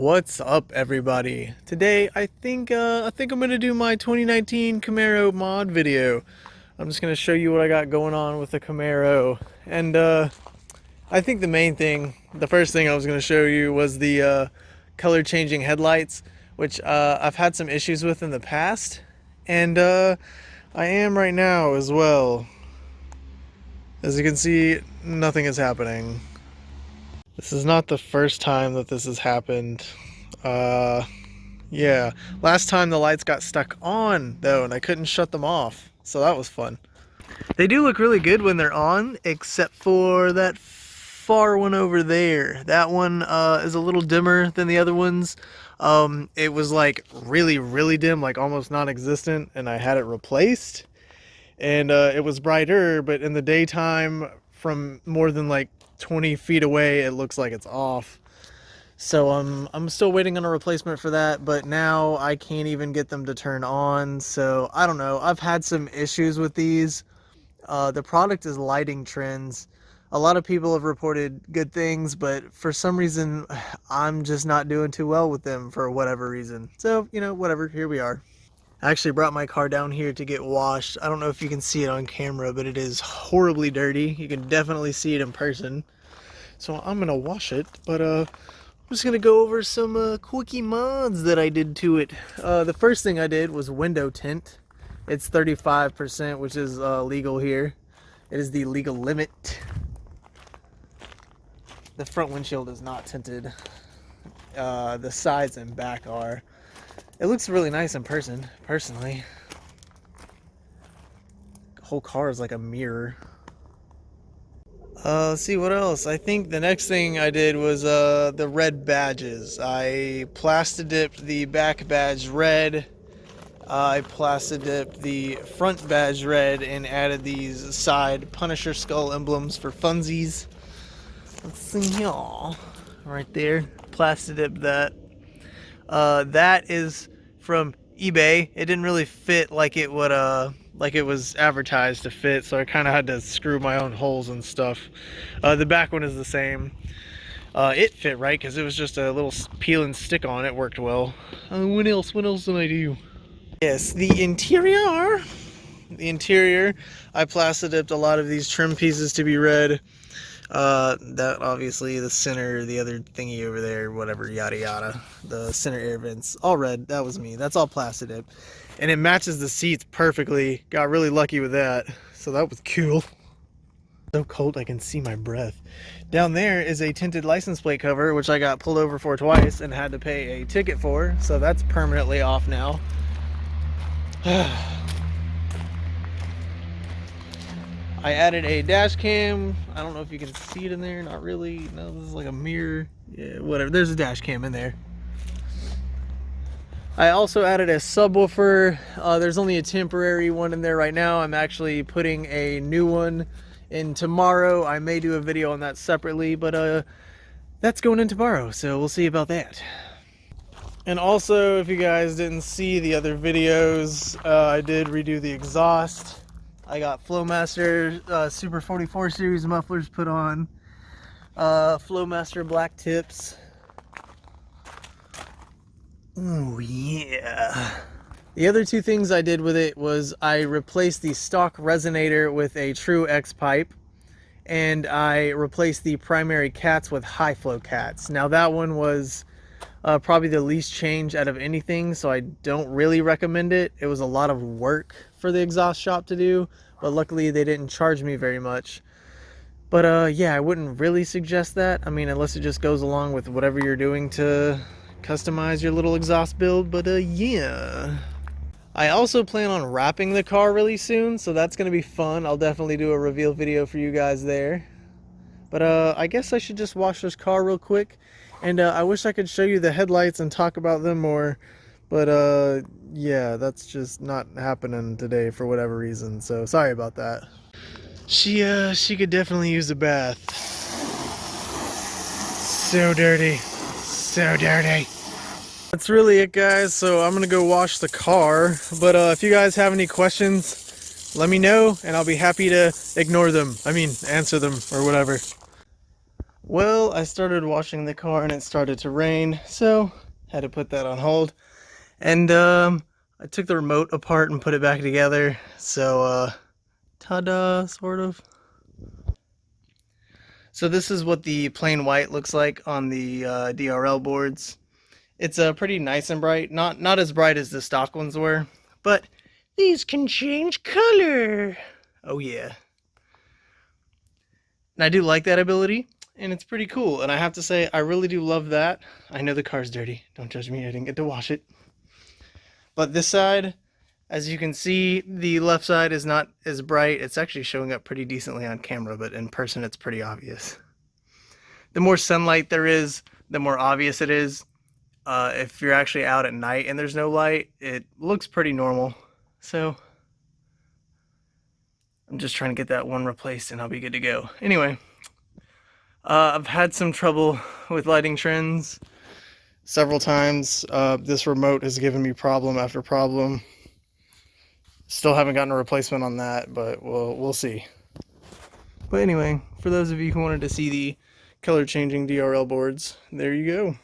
What's up, everybody? Today I think I'm gonna do my 2019 Camaro mod video. I'm just gonna show you what I got going on with the Camaro, and I think the first thing I was gonna show you was the color changing headlights, which I've had some issues with in the past, and I am right now as well. As you can see, nothing is happening. This is not the first time that this has happened. Yeah, last time the lights got stuck on though, and I couldn't shut them off, so that was fun. They do look really good when they're on, except for that far one over there. That one is a little dimmer than the other ones. It was like really dim, like almost non-existent, and I had it replaced. And it was brighter, but in the daytime, from more than like 20 feet away, it looks like it's off. So I'm still waiting on a replacement for that, but now I can't even get them to turn on. So I don't know. I've had some issues with these. The product is LightingTrendz. A lot of people have reported good things, but for some reason, I'm just not doing too well with them for whatever reason. So, you know, whatever, here we are. I actually brought my car down here to get washed. I don't know if you can see it on camera, but it is horribly dirty. You can definitely see it in person. So I'm gonna wash it, but I'm just gonna go over some quickie mods that I did to it. The first thing I did was window tint. It's 35%, which is legal here. It is the legal limit. The front windshield is not tinted. The sides and back are. It looks really nice in person, personally. The whole car is like a mirror. Let's see what else. I think the next thing I did was the red badges. I Plastidipped the back badge red. I Plastidipped the front badge red and added these side Punisher skull emblems for funsies. Let's see here. Right there. Plastidipped that. That is from eBay. It didn't really fit like it would like it was advertised to fit, so I kind of had to screw my own holes and stuff. The back one is the same. It fit right because it was just a little peel and stick on. It worked well. What else did I do? Yes, the interior. I Plastidipped a lot of these trim pieces to be red. That obviously, the center, the other thingy over there, whatever, yada yada, the center air vents, all red. That was me. That's all Plastidipped, and it matches the seats perfectly. Got really lucky with that, so that was cool. So cold I can see my breath. Down there is a tinted license plate cover, which I got pulled over for twice and had to pay a ticket for, so that's permanently off now. I added a dash cam. I don't know if you can see it in there. Not really. No, this is like a mirror. Yeah, whatever. There's a dash cam in there. I also added a subwoofer. There's only a temporary one in there right now. I'm actually putting a new one in tomorrow. I may do a video on that separately, but that's going in tomorrow, so we'll see about that. And also, if you guys didn't see the other videos, I did redo the exhaust. I got Flowmaster Super 44 series mufflers put on, Flowmaster black tips. Oh yeah. The other two things I did with it was I replaced the stock resonator with a true X pipe, and I replaced the primary cats with high flow cats. Now that one was probably the least change out of anything, so I don't really recommend it. It was a lot of work for the exhaust shop to do, but luckily they didn't charge me very much. But yeah, I wouldn't really suggest that. I mean, unless it just goes along with whatever you're doing to customize your little exhaust build. But yeah, I also plan on wrapping the car really soon, so that's gonna be fun. I'll definitely do a reveal video for you guys there. But I guess I should just wash this car real quick. And I wish I could show you the headlights and talk about them more, but yeah, that's just not happening today for whatever reason, so sorry about that. She could definitely use a bath. So dirty, so dirty. That's really it, guys. So I'm gonna go wash the car, but if you guys have any questions, let me know and I'll be happy to ignore them. I mean, answer them or whatever. Well, I started washing the car and it started to rain, so had to put that on hold. And I took the remote apart and put it back together. So ta-da, sort of. So this is what the plain white looks like on the DRL boards. It's pretty nice and bright. Not as bright as the stock ones were, but these can change color. Oh yeah. And I do like that ability, and it's pretty cool. And I have to say, I really do love that. I know the car's dirty. Don't judge me. I didn't get to wash it. But this side, as you can see, the left side is not as bright. It's actually showing up pretty decently on camera, but in person it's pretty obvious. The more sunlight there is, the more obvious it is. If you're actually out at night and there's no light, it looks pretty normal. So I'm just trying to get that one replaced and I'll be good to go. Anyway, I've had some trouble with LightingTrendz several times. This remote has given me problem after problem. Still haven't gotten a replacement on that, but we'll see. But anyway, for those of you who wanted to see the color changing DRL boards, there you go.